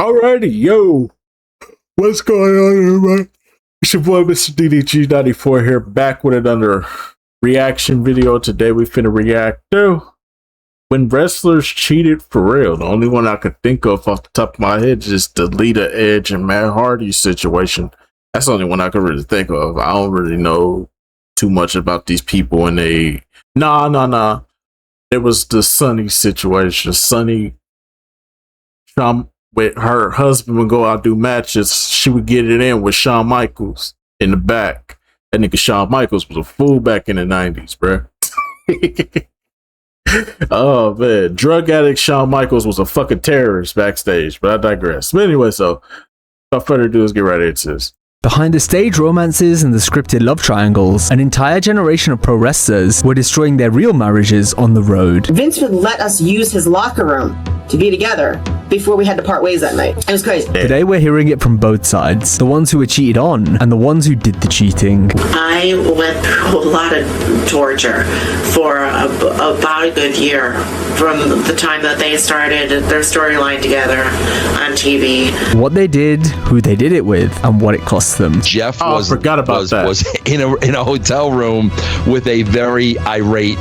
Alrighty, yo. What's going on, everybody? It's your boy, Mr. DDG94 here, back with another reaction video. Today we finna react to when wrestlers cheated for real. The only one I could think of off the top of my head is the Lita, Edge, and Matt Hardy situation. That's the only one I could really think of. I don't really know too much about these people, and they... Nah. It was the Sunny situation. Sunny... with her husband would go out do matches, she would get it in with Shawn Michaels in the back. That nigga Shawn Michaels was a fool back in the 90s, bruh. Oh man, drug addict Shawn Michaels was a fucking terrorist backstage, but I digress. But anyway, so without further ado, let's get right into this. Behind the stage romances and the scripted love triangles, an entire generation of pro wrestlers were destroying their real marriages on the road. Vince would let us use his locker room to be together before we had to part ways that night. It was crazy. Today we're hearing it from both sides, the ones who were cheated on and the ones who did the cheating. I went through a lot of torture for about a good year from the time that they started their storyline together on TV. What they did, who they did it with, and what it cost them. Jeff was in a hotel room with a very irate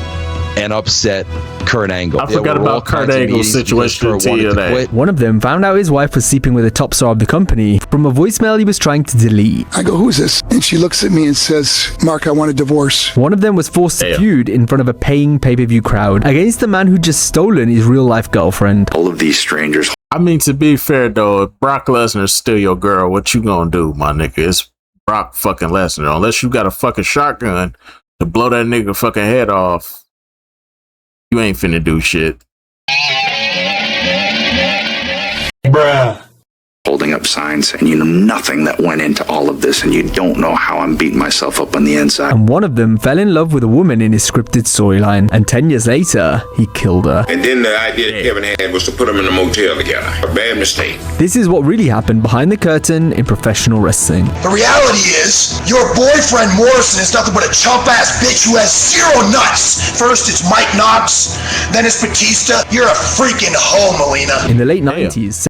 and upset Kurt Angle. I forgot about Kurt Angle's situation today. One of them found out his wife was sleeping with a top star of the company from a voicemail he was trying to delete. I go, who's this? And she looks at me and says, Mark, I want a divorce. One of them was forced to feud in front of a paying pay-per-view crowd against the man who just stolen his real-life girlfriend. All of these strangers. I mean, to be fair though, if Brock Lesnar's still your girl, what you gonna do, my nigga? It's Brock fucking Lesnar. Unless you got a fucking shotgun to blow that nigga fucking head off, you ain't finna do shit. Bruh. Holding up signs, and you know nothing that went into all of this, and you don't know how I'm beating myself up on the inside. And one of them fell in love with a woman in his scripted storyline, and 10 years later, he killed her. And then the idea Kevin had was to put them in a motel together. A bad mistake. This is what really happened behind the curtain in professional wrestling. The reality is, your boyfriend Morrison is nothing but a chump-ass bitch who has zero nuts. First it's Mike Knox, then it's Batista. You're a freaking hoe, Melina. In the late 90s,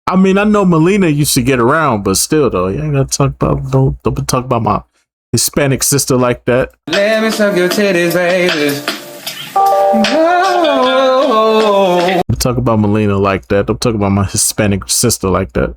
I mean, I know Melina used to get around, but still, though, you ain't gotta talk about, don't talk about my Hispanic sister like that. Let me suck your titties, baby. Don't talk about Melina like that. Don't talk about my Hispanic sister like that.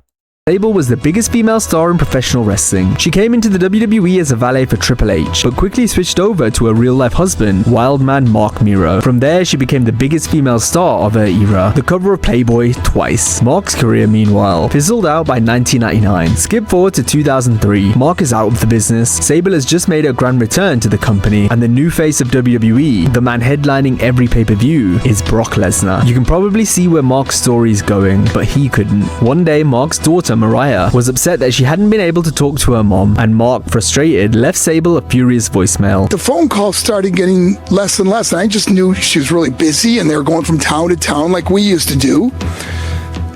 Sable was the biggest female star in professional wrestling. She came into the WWE as a valet for Triple H, but quickly switched over to her real-life husband, Wildman Mark Miro. From there, she became the biggest female star of her era, the cover of Playboy twice. Mark's career, meanwhile, fizzled out by 1999. Skip forward to 2003. Mark is out of the business. Sable has just made a grand return to the company, and the new face of WWE, the man headlining every pay-per-view, is Brock Lesnar. You can probably see where Mark's story is going, but he couldn't. One day, Mark's daughter, Mariah, was upset that she hadn't been able to talk to her mom, and Mark, frustrated, left Sable a furious voicemail. The phone calls started getting less and less, and I just knew she was really busy, and they were going from town to town like we used to do.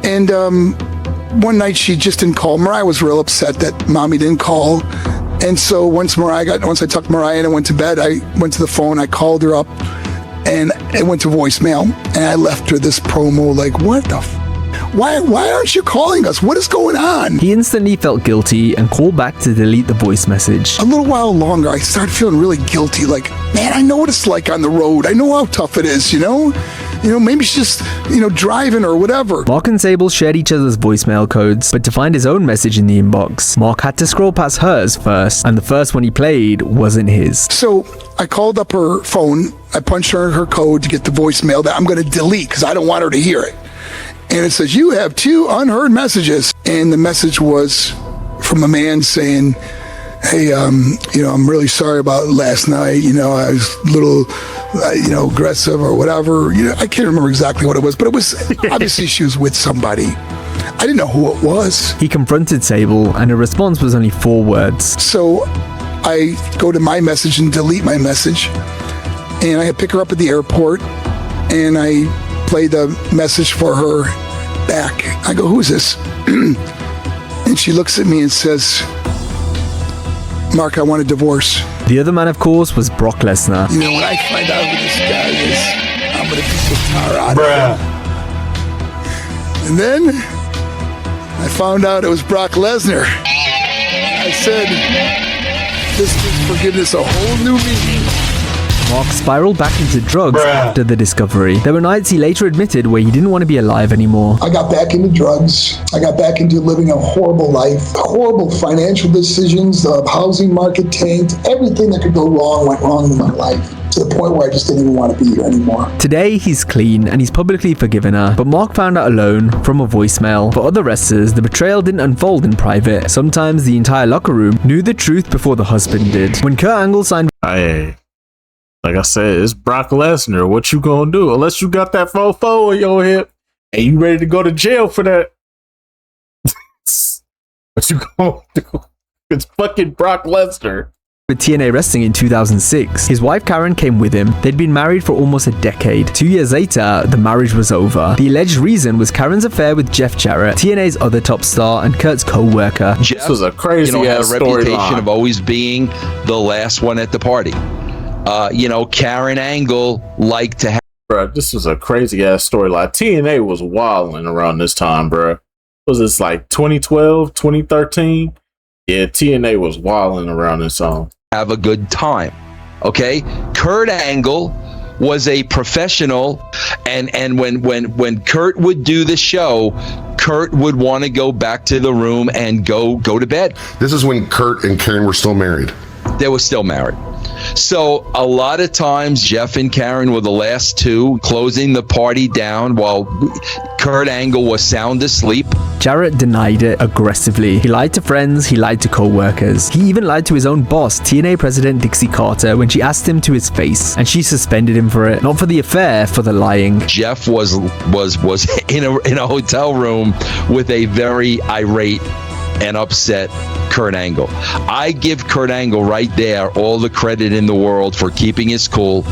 And one night she just didn't call. Mariah was real upset that mommy didn't call. And so once I tucked Mariah in and went to bed, I went to the phone, I called her up, and it went to voicemail, and I left her this promo like, what the Why aren't you calling us? What is going on? He instantly felt guilty and called back to delete the voice message. A little while longer, I started feeling really guilty. Like, man, I know what it's like on the road. I know how tough it is, you know? Maybe she's just, driving or whatever. Mark and Sable shared each other's voicemail codes, but to find his own message in the inbox, Mark had to scroll past hers first, and the first one he played wasn't his. So I called up her phone. I punched her code to get the voicemail that I'm going to delete because I don't want her to hear it. And it says, you have 2 unheard messages. And the message was from a man saying, hey, I'm really sorry about last night. I was a little, aggressive or whatever. I can't remember exactly what it was, but it was obviously she was with somebody. I didn't know who it was. He confronted Sable, and her response was only 4 words. So I go to my message and delete my message. And I pick her up at the airport, and I play the message for her back. I go, who's this? And she looks at me and says, Mark, I want a divorce. The other man, of course, was Brock Lesnar. When I find out who this guy is, I'm going to beat the tar out of him. And then I found out it was Brock Lesnar. I said, this gives forgiveness a whole new meaning. Mark spiraled back into drugs after the discovery. There were nights he later admitted where he didn't want to be alive anymore. I got back into drugs. I got back into living a horrible life. Horrible financial decisions. The housing market tanked. Everything that could go wrong went wrong in my life. To the point where I just didn't even want to be here anymore. Today, he's clean and he's publicly forgiven her. But Mark found out alone from a voicemail. For other wrestlers, the betrayal didn't unfold in private. Sometimes the entire locker room knew the truth before the husband did. When Kurt Angle signed... Hey, like I said, it's Brock Lesnar. What you gonna do? Unless you got that fofo on your hip and you ready to go to jail for that. What you gonna do? It's fucking Brock Lesnar. With TNA Wrestling in 2006, his wife Karen came with him. They'd been married for almost a decade. 2 years later, the marriage was over. The alleged reason was Karen's affair with Jeff Jarrett, TNA's other top star and Kurt's co-worker. Jeff, This was a crazy had a ass reputation storyline. of always being the last one at the party. Karen Angle liked to have. Bro, this was a crazy ass storyline. TNA was wilding around this time, bro. Was this like 2012, 2013? Yeah, TNA was wilding around this time. Have a good time. Okay? Kurt Angle was a professional, and when Kurt would do the show, Kurt would want to go back to the room and go to bed. This is when Kurt and Karen were still married. They were still married. So a lot of times Jeff and Karen were the last two closing the party down while Kurt Angle was sound asleep. Jarrett denied it aggressively. He lied to friends, he lied to co-workers. He even lied to his own boss, TNA President Dixie Carter, when she asked him to his face, and she suspended him for it. Not for the affair, for the lying. Jeff was in a hotel room with a very irate and upset Kurt Angle. I give Kurt Angle right there all the credit in the world for keeping his cool,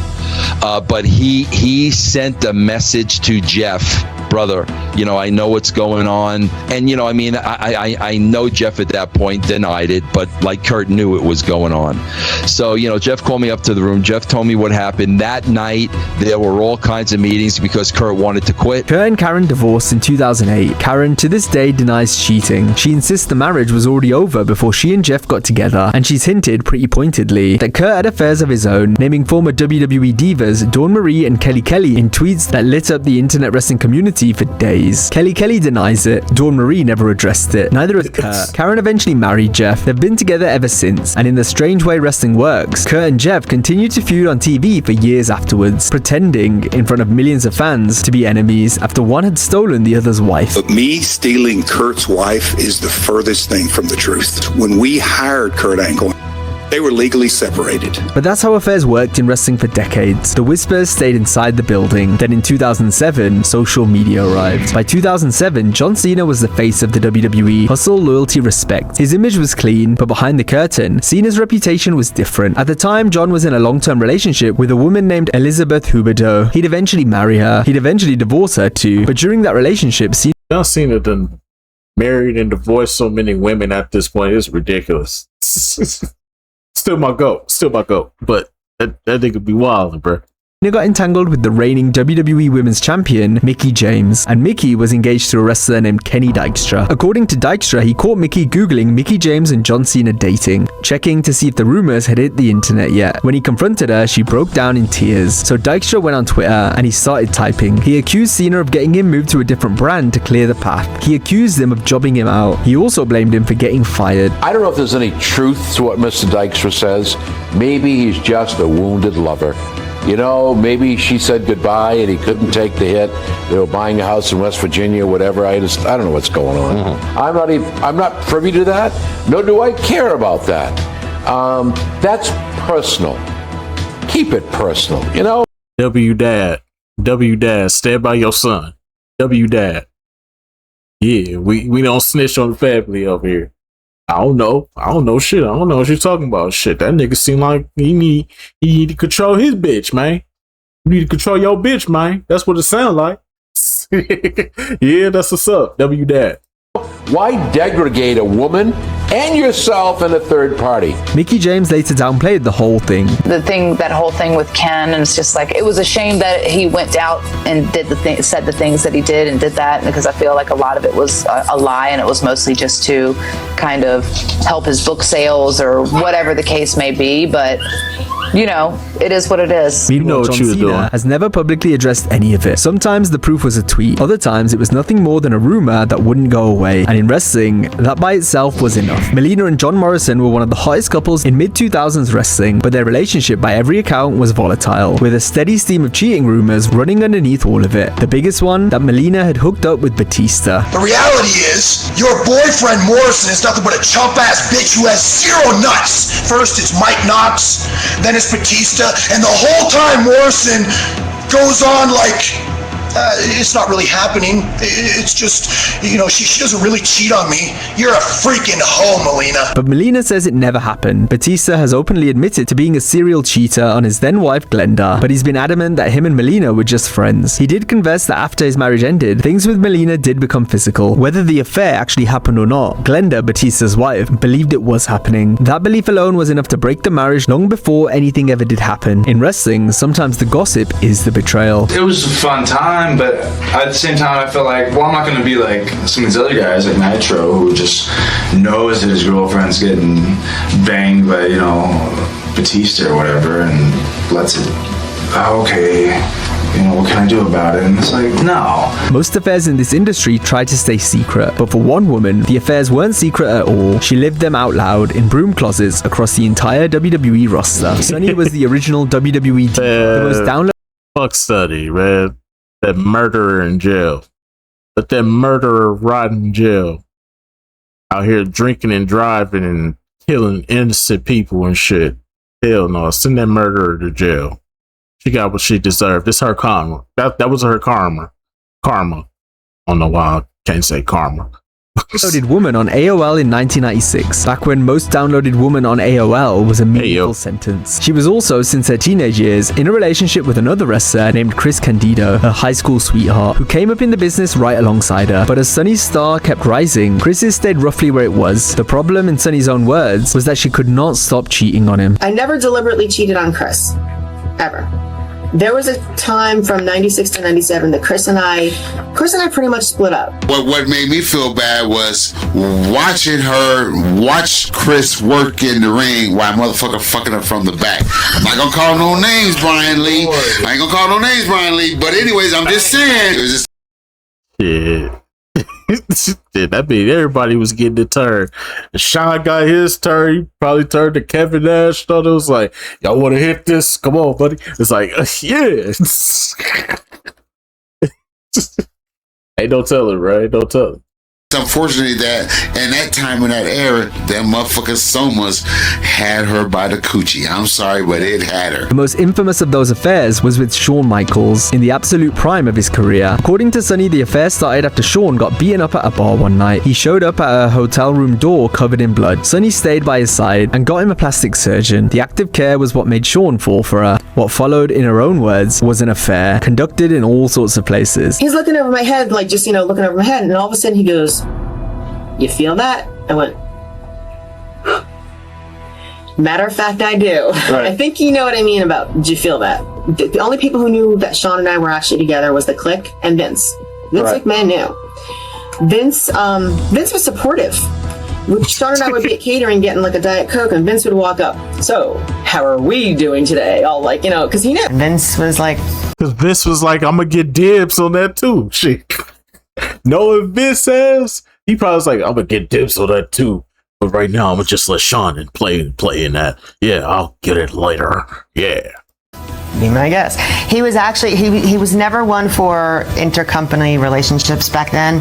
but he sent a message to Jeff, brother, I know what's going on, and I know Jeff at that point denied it, but like Kurt knew it was going on. So Jeff called me up to the room. Jeff told me what happened that night. There were all kinds of meetings because Kurt wanted to quit. Kurt and Karen divorced in 2008. Karen to this day denies cheating. She insists the marriage was already over before she and Jeff got together, and she's hinted pretty pointedly that Kurt had affairs of his own, naming former WWE divas Dawn Marie and Kelly Kelly in tweets that lit up the internet wrestling community for days. Kelly Kelly denies it. Dawn Marie never addressed it. Neither has Kurt. Karen eventually married Jeff. They've been together ever since, and in the strange way wrestling works, Kurt and Jeff continue to feud on TV for years afterwards, pretending in front of millions of fans to be enemies after one had stolen the other's wife. But me stealing Kurt's wife is the furthest thing from the truth. When we hired Kurt Angle, they were legally separated. But that's how affairs worked in wrestling for decades. The whispers stayed inside the building. Then in 2007, social media arrived. By 2007, John Cena was the face of the WWE. Hustle, loyalty, respect. His image was clean, but behind the curtain, Cena's reputation was different. At the time, John was in a long-term relationship with a woman named Elizabeth Huberdeau. He'd eventually marry her. He'd eventually divorce her too. But during that relationship, John Cena done married and divorced so many women at this point. It's ridiculous. Still my goat. But that nigga be wild, bro. Cena got entangled with the reigning WWE Women's Champion, Mickie James, and Mickie was engaged to a wrestler named Kenny Dykstra. According to Dykstra, he caught Mickie googling Mickie James and John Cena dating, checking to see if the rumors had hit the internet yet. When he confronted her, she broke down in tears. So Dykstra went on Twitter and he started typing. He accused Cena of getting him moved to a different brand to clear the path. He accused him of jobbing him out. He also blamed him for getting fired. I don't know if there's any truth to what Mr. Dykstra says. Maybe he's just a wounded lover. Maybe she said goodbye and he couldn't take the hit. They were buying a house in West Virginia, whatever. I don't know what's going on. Mm-hmm. I'm not privy to that. Nor do I care about that. That's personal. Keep it personal, W Dad, stand by your son. W Dad. Yeah, we don't snitch on the family over here. I don't know shit. I don't know what you're talking about. Shit, that nigga seem like he need to control his bitch, man. You need to control your bitch, man. That's what it sound like. Yeah, that's what's up. W Dad. Why degrade a woman and yourself and a third party. Mickie James later downplayed the whole thing. That whole thing with Ken, and it's just like, it was a shame that he went out and said the things that he did and did that, because I feel like a lot of it was a lie, and it was mostly just to kind of help his book sales or whatever the case may be. But you know, it is what it is. Meanwhile, John Cena has never publicly addressed any of it. Sometimes the proof was a tweet. Other times it was nothing more than a rumor that wouldn't go away. And in wrestling, that by itself was enough. Melina and John Morrison were one of the hottest couples in mid-2000s wrestling, but their relationship by every account was volatile, with a steady stream of cheating rumors running underneath all of it. The biggest one, that Melina had hooked up with Batista. The reality is, your boyfriend Morrison is nothing but a chump-ass bitch who has zero nuts. First it's Mike Knox, then it's Batista, and the whole time Morrison goes on like, it's not really happening. It's just, you know, she doesn't really cheat on me. You're a freaking hoe, Melina. But Melina says it never happened. Batista has openly admitted to being a serial cheater on his then wife Glenda, but he's been adamant that him and Melina were just friends. He did confess that after his marriage ended, things with Melina did become physical. Whether the affair actually happened or not, Glenda, Batista's wife, believed it was happening. That belief alone was enough to break the marriage long before anything ever did happen. In wrestling, sometimes the gossip is the betrayal. It was a fun time, but at the same time I felt like, well, I'm not going to be like some of these other guys like Nitro who just knows that his girlfriend's getting banged by, you know, Batista or whatever, and lets it, okay, you know, what can I do about it? And it's like, no. Most affairs in this industry try to stay secret, but for one woman, the affairs weren't secret at all. She lived them out loud in broom closets across the entire WWE roster. Sunny was the original WWE diva, the most downloaded. Fuck Sunny, man. That murderer in jail. Let that murderer rot in jail. Out here drinking and driving and killing innocent people and shit. Hell no. Send that murderer to jail. She got what she deserved. It's her karma. That was her karma. Karma. I don't know why I can't say karma. Downloaded woman on AOL in 1996, back when most downloaded woman on AOL was a meaningful sentence. She was also, since her teenage years, in a relationship with another wrestler named Chris Candido, her high school sweetheart, who came up in the business right alongside her. But as Sunny's star kept rising, Chris's stayed roughly where it was. The problem, in Sunny's own words, was that she could not stop cheating on him. I never deliberately cheated on Chris. Ever. There was a time from 96 to 97 that Chris and I pretty much split up. What made me feel bad was watching her watch Chris work in the ring while motherfucker fucking her from the back. I'm not gonna call no names, Brian Lee. I ain't gonna call no names, Brian Lee. But anyways, I'm just saying. It was just Yeah. Yeah, that mean everybody was getting the turn. Sean got his turn. He probably turned to Kevin Nash. Thought it was like, y'all want to hit this? Come on, buddy. It's like, yeah. Ain't no telling, right? Don't tell it. unfortunately that in that time in that era, that motherfucker Somas had her by the coochie. I'm sorry, but it had her. The most infamous of those affairs was with Shawn Michaels, in the absolute prime of his career. According to Sunny, the affair started after Shawn got beaten up at a bar one night. He showed up at a hotel room door covered in blood. Sunny stayed by his side and got him a plastic surgeon. The active care was what made Shawn fall for her. What followed, in her own words, was an affair, conducted in all sorts of places. He's looking over my head, like just, looking over my head, and all of a sudden he goes, "You feel that?" I went, "Matter of fact, I do." Right. I think you know what I mean about, "Do you feel that?" The only people who knew that Shawn and I were actually together was the Clique and Vince. Vince McMahon knew. Vince was supportive. Shawn and I would be at catering getting like a Diet Coke, and Vince would walk up. "So, how are we doing today?" All like, because he knew. Vince was like, I'm gonna get dibs on that too. Shit. Knowing Vince says, he probably was like, I'm gonna get dibs on that too. But right now, I'm gonna just let Shawn and play in that. Yeah, I'll get it later. Yeah. Be my guess. He was actually, he was never one for intercompany relationships back then.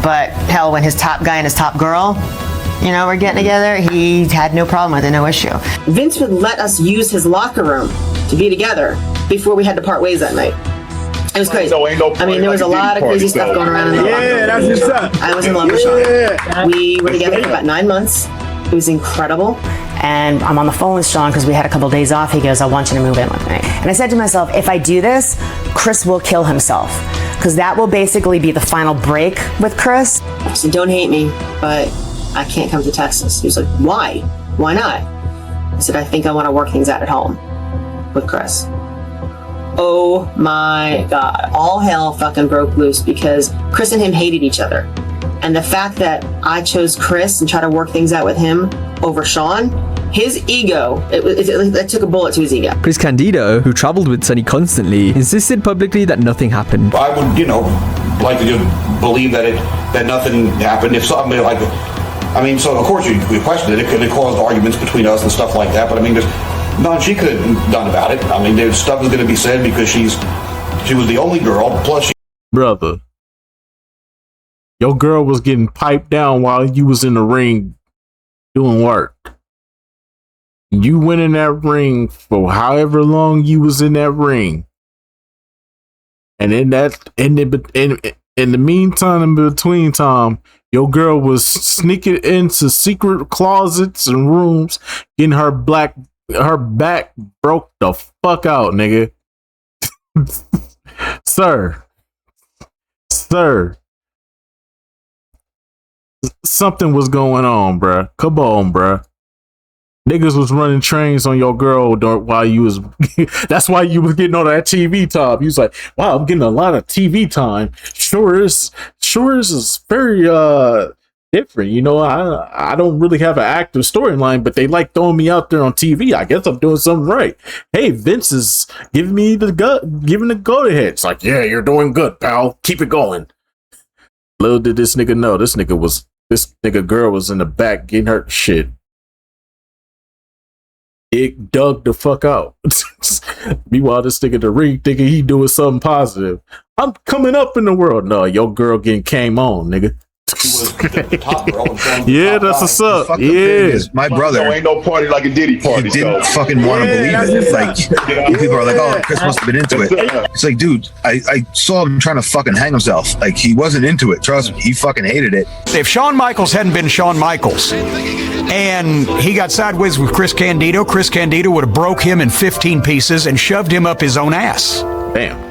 But hell, when his top guy and his top girl, were getting together, he had no problem with it, no issue. Vince would let us use his locker room to be together before we had to part ways that night. It was crazy. There was a lot of crazy stuff going around in the locker room. Yeah, that's what's up. I was in love with Shawn. Yeah. We were together for about 9 months. It was incredible. And I'm on the phone with Shawn because we had a couple of days off. He goes, "I want you to move in with me." And I said to myself, if I do this, Chris will kill himself. Because that will basically be the final break with Chris. So don't hate me, but I can't come to Texas. He was like, why? Why not? I said, I think I want to work things out at home with Chris. Oh my God. All hell fucking broke loose because Chris and him hated each other. And the fact that I chose Chris and tried to work things out with him over Sean, his ego, it took a bullet to his ego. Chris Candido, who traveled with Sonny constantly, insisted publicly that nothing happened. I would, like to just believe that nothing happened. If something like, so of course we questioned it. It could have caused arguments between us and stuff like that. But there's nothing she could have done about it. There's stuff is going to be said because she was the only girl. Plus, brother, your girl was getting piped down while you was in the ring doing work. You went in that ring for however long you was in that ring. And in the meantime, in between time, your girl was sneaking into secret closets and rooms, getting her back broke the fuck out, nigga. Sir. Something was going on, bruh. Come on, bruh. Niggas was running trains on your girl while you was. That's why you was getting all that TV time. You was like, "Wow, I'm getting a lot of TV time." Sure is very different. I don't really have an active storyline, but they like throwing me out there on TV. I guess I'm doing something right. Hey, Vince is giving me the go ahead. It's like, yeah, you're doing good, pal. Keep it going. Little did this nigga know, this nigga girl was in the back getting her shit. It dug the fuck out. Meanwhile, this nigga in the ring thinking he doing something positive. I'm coming up in the world. No, your girl came on, nigga. Yeah, that's what's up. Yeah, my brother. Ain't no party like a Diddy party. He didn't fucking want to believe it. Like, people are like, "Oh, Chris must have been into it." It's like, dude, I saw him trying to fucking hang himself. Like, he wasn't into it. Trust me, he fucking hated it. If Shawn Michaels hadn't been Shawn Michaels and he got sideways with Chris Candido would have broke him in 15 pieces and shoved him up his own ass. Damn.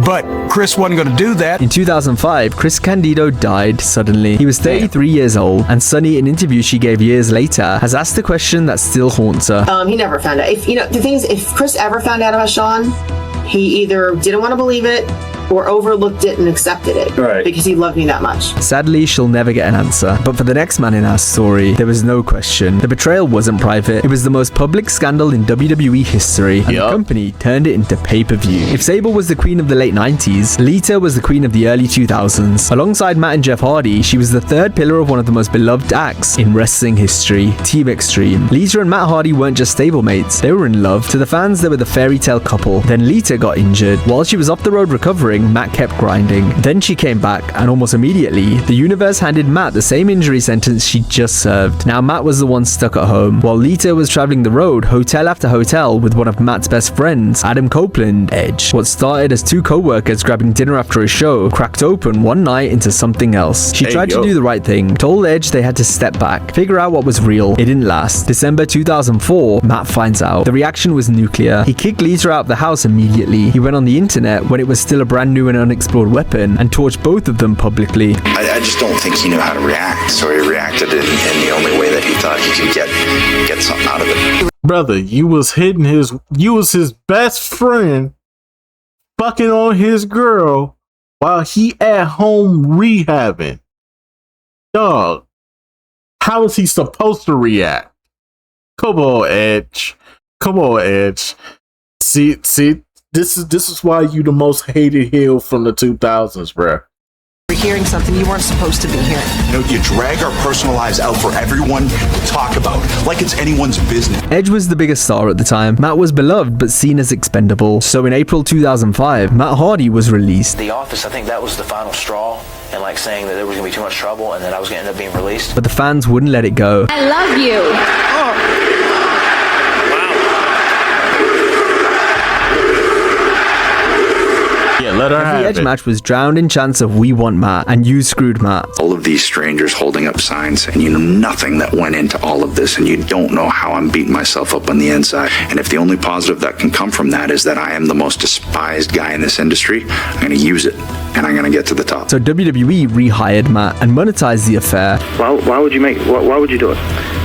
But Chris wasn't going to do that. In 2005, Chris Candido died suddenly. He was 33 years old, and Sonny, in an interview she gave years later, has asked a question that still haunts her. He never found out. The thing is, if Chris ever found out about Sean, he either didn't want to believe it or overlooked it and accepted it. Right. Because he loved me that much. Sadly, she'll never get an answer. But for the next man in our story, there was no question. The betrayal wasn't private. It was the most public scandal in WWE history, and the company turned it into pay-per-view. If Sable was the queen of the late 90s, Lita was the queen of the early 2000s. Alongside Matt and Jeff Hardy, she was the third pillar of one of the most beloved acts in wrestling history, Team Extreme. Lita and Matt Hardy weren't just stablemates, they were in love. To the fans, they were the fairy tale couple. Then Lita got injured. While she was off the road recovering, Matt kept grinding. Then she came back, and almost immediately, the universe handed Matt the same injury sentence she just served. Now Matt was the one stuck at home, while Lita was traveling the road, hotel after hotel, with one of Matt's best friends, Adam Copeland, Edge. What started as two co-workers grabbing dinner after a show cracked open one night into something else. She tried to do the right thing, told Edge they had to step back, figure out what was real. It didn't last. December 2004, Matt finds out. The reaction was nuclear. He kicked Lita out of the house immediately. He went on the internet when it was still a brand new and unexplored weapon and torched both of them publicly. I just don't think he knew how to react, so he reacted in the only way that he thought he could get something out of it. Brother, you was his best friend fucking on his girl while he at home rehabbing. Dog, how is he supposed to react? Come on, Edge. See, this is why you the most hated heel from the 2000s, bruh. You're hearing something you weren't supposed to be hearing. You drag our personal lives out for everyone to talk about, like it's anyone's business. Edge was the biggest star at the time. Matt was beloved, but seen as expendable. So in April 2005, Matt Hardy was released. The Office, I think that was the final straw, and saying that there was going to be too much trouble, and that I was going to end up being released. But the fans wouldn't let it go. I love you. Let her Every have Edge it. match was drowned in chants of "We want Matt" and "You screwed Matt." All of these strangers holding up signs, and you know nothing that went into all of this, and you don't know how I'm beating myself up on the inside. And if the only positive that can come from that is that I am the most despised guy in this industry, I'm going to use it, and I'm going to get to the top. So WWE rehired Matt and monetized the affair. Why would you do it?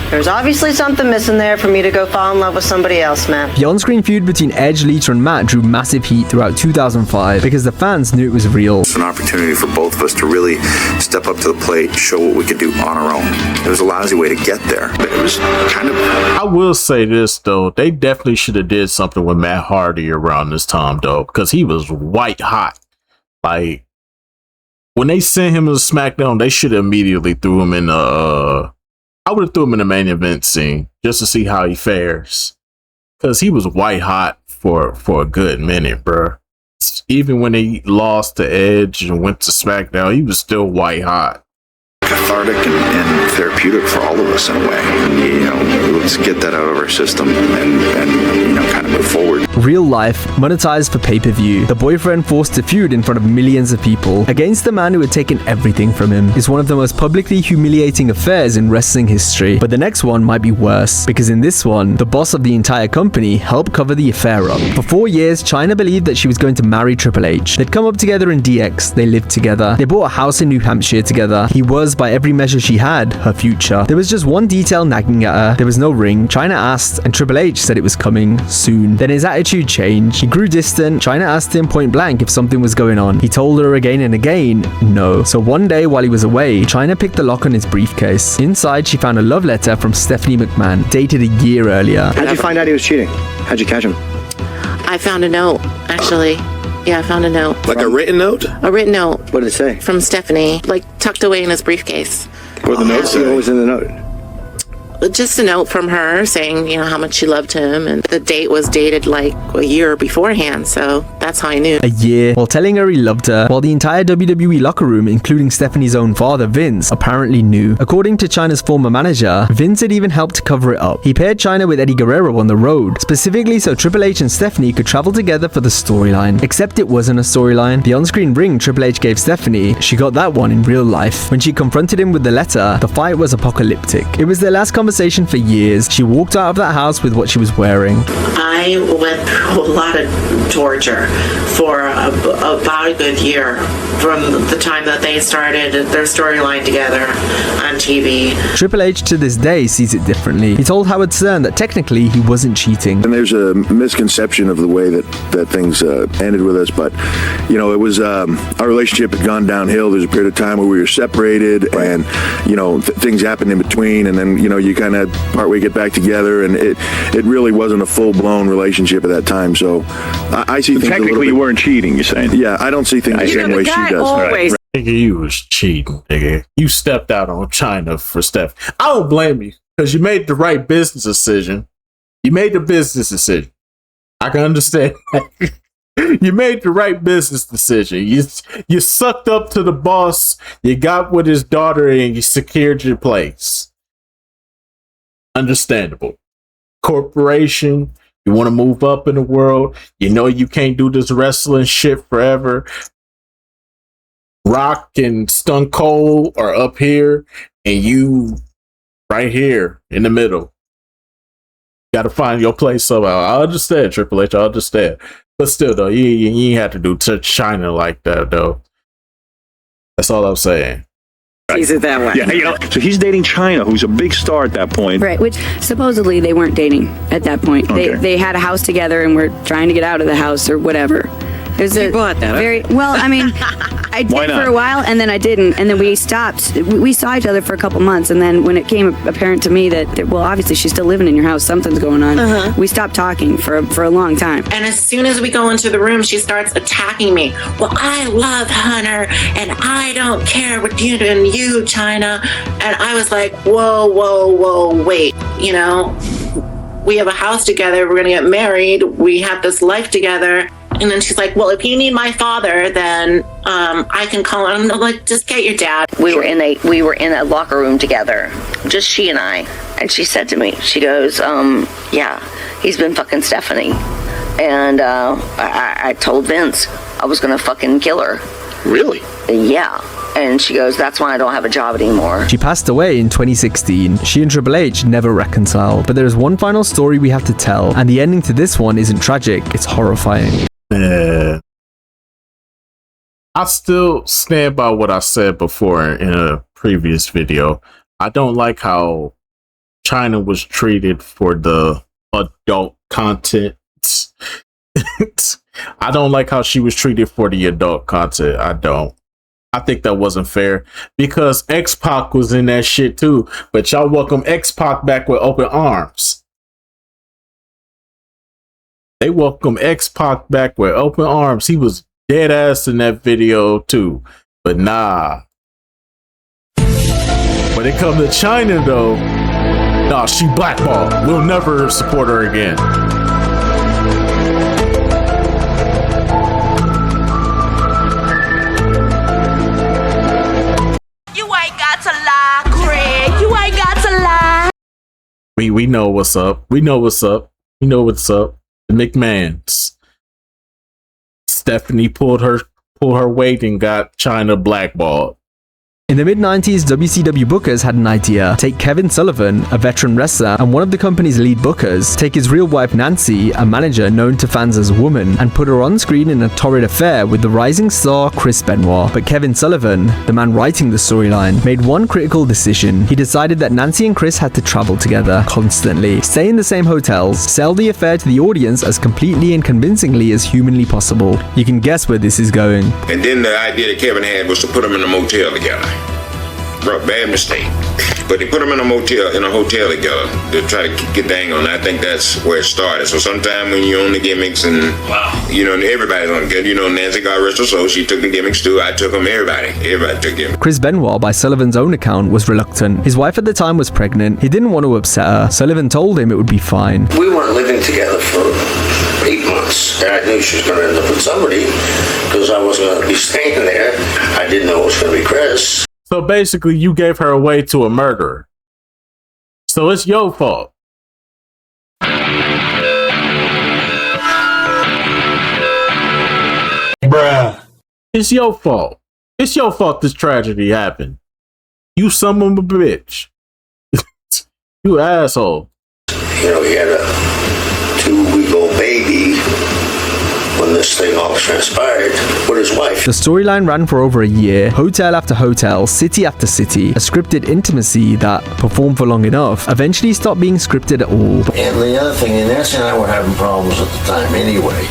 There's obviously something missing there for me to go fall in love with somebody else, man. The on-screen feud between Edge, Lita, and Matt drew massive heat throughout 2005 because the fans knew it was real. It's an opportunity for both of us to really step up to the plate, show what we could do on our own. It was a lousy way to get there, but it was kind of... I will say this, though. They definitely should have did something with Matt Hardy around this time, though, because he was white hot. Like, when they sent him to SmackDown, they should have immediately threw him in the... I would have threw him in the main event scene just to see how he fares. Because he was white hot for a good minute, bro. Even when he lost to Edge and went to SmackDown, he was still white hot. cathartic and therapeutic for all of us in a way. You know, let's get that out of our system and you know, kind of move forward. Real life, monetized for pay-per-view. The boyfriend forced to feud in front of millions of people against the man who had taken everything from him is one of the most publicly humiliating affairs in wrestling history. But the next one might be worse, because in this one, the boss of the entire company helped cover the affair up. For 4 years, Chyna believed that she was going to marry Triple H. They'd come up together in DX, they lived together, they bought a house in New Hampshire together. He was, by every measure she had, her future. There was just one detail nagging at her. There was no ring. Chyna asked, and Triple H said it was coming soon. Then his attitude changed. He grew distant. Chyna asked him point blank if something was going on. He told her again and again, no. So one day while he was away, Chyna picked the lock on his briefcase. Inside, she found a love letter from Stephanie McMahon, dated a year earlier. How'd you find out he was cheating? How'd you catch him? I found a note, actually. Yeah, I found a note. Like a written note? A written note. What did it say? From Stephanie, like tucked away in his briefcase. What the note say? What was in the note? Just a note from her saying, you know, how much she loved him, and the date was dated like a year beforehand, so that's how I knew. A year, while telling her he loved her, while the entire WWE locker room, including Stephanie's own father, Vince, apparently knew. According to Chyna's former manager, Vince had even helped to cover it up. He paired Chyna with Eddie Guerrero on the road, specifically so Triple H and Stephanie could travel together for the storyline. Except it wasn't a storyline. The on-screen ring Triple H gave Stephanie, she got that one in real life. When she confronted him with the letter, the fight was apocalyptic. It was their last conversation for years. She walked out of that house with what she was wearing. I went through a lot of torture for about a good year from the time that they started their storyline together on TV. Triple H to this day sees it differently. He told Howard Stern that technically he wasn't cheating. And there's a misconception of the way that things ended with us, but you know, it was our relationship had gone downhill. There's a period of time where we were separated, and you know, things happened in between, and then you know, you kind of partway get back together, and it really wasn't a full-blown relationship at that time. So I see things technically you weren't cheating, you're saying? Yeah, I don't see things the same way she does. Always. Nigga, you was cheating, nigga. You stepped out on Chyna for Steph. I don't blame you, because you made the right business decision. You made the business decision. I can understand. You made the right business decision. You sucked up to the boss. You got with his daughter, and you secured your place. Understandable. Corporation, you want to move up in the world. You know you can't do this wrestling shit forever. Rock and Stone Cold are up here, and you right here in the middle. Got to find your place somehow. I understand, Triple H. I understand. But still, though, you ain't have to do Chyna like that, though. That's all I'm saying. Sees it that way. Yeah, you know, so he's dating Chyna, who's a big star at that point. Right, which supposedly they weren't dating at that point. Okay. They had a house together and were trying to get out of the house or whatever. It was a very well. I mean, I did for a while, and then I didn't, and then we stopped. We saw each other for a couple months, and then when it came apparent to me that well, obviously she's still living in your house, something's going on. We stopped talking for a long time. And as soon as we go into the room, she starts attacking me. Well, I love Hunter, and I don't care what you do, and you, Chyna. And I was like, whoa, wait. You know, we have a house together. We're gonna get married. We have this life together. And then she's like, well, if you need my father, then I can call him. I'm like, just get your dad. We were in a locker room together, just she and I. And she said to me, she goes, yeah, he's been fucking Stephanie. And I told Vince I was gonna fucking kill her. Really? Yeah. And she goes, that's why I don't have a job anymore. She passed away in 2016. She and Triple H never reconciled. But there is one final story we have to tell, and the ending to this one isn't tragic, it's horrifying. I still stand by what I said before in a previous video. I don't like how China was treated for the adult content. I don't like how she was treated for the adult content. I don't. I think that wasn't fair because X-Pac was in that shit too. But y'all welcome X-Pac back with open arms. They welcome X-Pac back with open arms. He was dead ass in that video too. But nah. When it comes to China though, nah, she blackballed. We'll never support her again. We know what's up. We know what's up. We know what's up. The McMahons. Stephanie pulled her weight and got China blackballed. In the mid-90s, WCW bookers had an idea. Take Kevin Sullivan, a veteran wrestler and one of the company's lead bookers, take his real wife Nancy, a manager known to fans as a woman, and put her on screen in a torrid affair with the rising star Chris Benoit. But Kevin Sullivan, the man writing the storyline, made one critical decision. He decided that Nancy and Chris had to travel together constantly, stay in the same hotels, sell the affair to the audience as completely and convincingly as humanly possible. You can guess where this is going. And then the idea that Kevin had was to put them in a motel together. Bro, bad mistake. But they put them in a hotel together to try to get the angle, and I think that's where it started. So sometime when you're on the gimmicks and, everybody's on good. Nancy, God rest her soul, she took the gimmicks too. I took them, everybody took gimmicks. Chris Benoit, by Sullivan's own account, was reluctant. His wife at the time was pregnant. He didn't want to upset her. Sullivan told him it would be fine. We weren't living together for 8 months, and I knew she was going to end up with somebody because I wasn't going to be staying there. I didn't know it was going to be Chris. So basically, you gave her away to a murderer. So it's your fault. Bruh. It's your fault. It's your fault this tragedy happened. You son of a bitch. You asshole. He had a 2-week-old baby when this thing all transpired with his wife. The storyline ran for over a year, hotel after hotel, city after city, a scripted intimacy that, performed for long enough, eventually stopped being scripted at all. And the other thing, Nancy and I were having problems at the time anyway.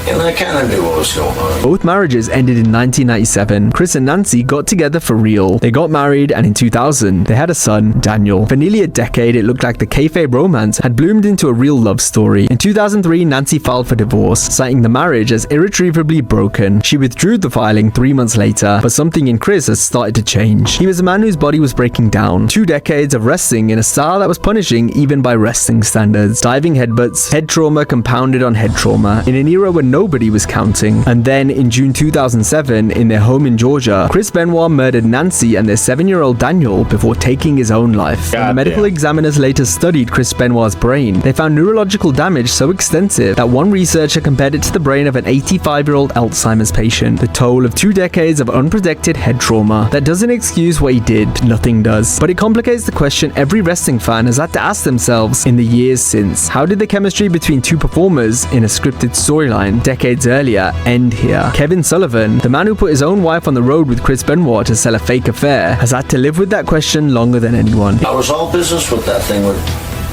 And I kind of knew what was going on. Both marriages ended in 1997. Chris and Nancy got together for real. They got married, and in 2000, they had a son, Daniel. For nearly a decade, it looked like the kayfabe romance had bloomed into a real love story. In 2003, Nancy filed for divorce, citing the marriage as irretrievably broken. She withdrew the filing 3 months later, but something in Chris has started to change. He was a man whose body was breaking down. 2 decades of wrestling in a style that was punishing even by wrestling standards. Diving headbutts, head trauma compounded on head trauma, in an era when nobody was counting. And then in June 2007, in their home in Georgia, Chris Benoit murdered Nancy and their 7-year-old Daniel before taking his own life. When the medical examiners later studied Chris Benoit's brain, they found neurological damage so extensive that one researcher compared it to the brain of an 85-year-old Alzheimer's patient. The toll of 2 decades of unprotected head trauma. That doesn't excuse what he did, nothing does. But it complicates the question every wrestling fan has had to ask themselves in the years since. How did the chemistry between 2 performers in a scripted storyline decades earlier end here? Kevin Sullivan, the man who put his own wife on the road with Chris Benoit to sell a fake affair, has had to live with that question longer than anyone. I was all business with that thing with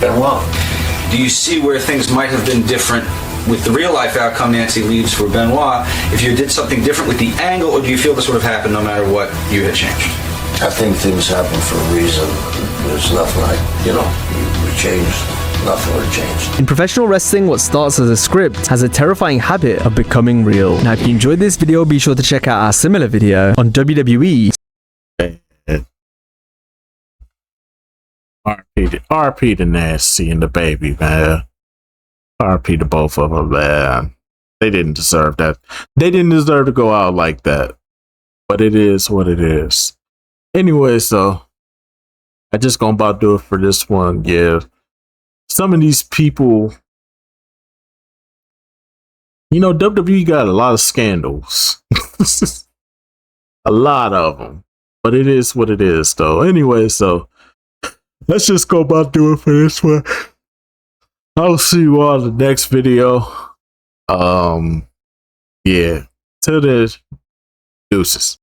Benoit. Do you see where things might have been different with the real life outcome Nancy leaves for Benoit if you did something different with the angle, or do you feel this would have happened no matter what you had changed? I think things happen for a reason. There's nothing we changed. Nothing would have changed. In professional wrestling, what starts as a script has a terrifying habit of becoming real. Now, if you enjoyed this video, be sure to check out our similar video on WWE. RP to Nancy and the baby, man. RP to both of them, man. They didn't deserve that. They didn't deserve to go out like that. But it is what it is. Anyways, though, I just gonna about do it for this one. Yeah. Some of these people You know, WWE got a lot of scandals. A lot of them. But it is what it is, though. Anyway, so let's just go about doing for this one. I'll see you all in the next video. Yeah. Till then, deuces.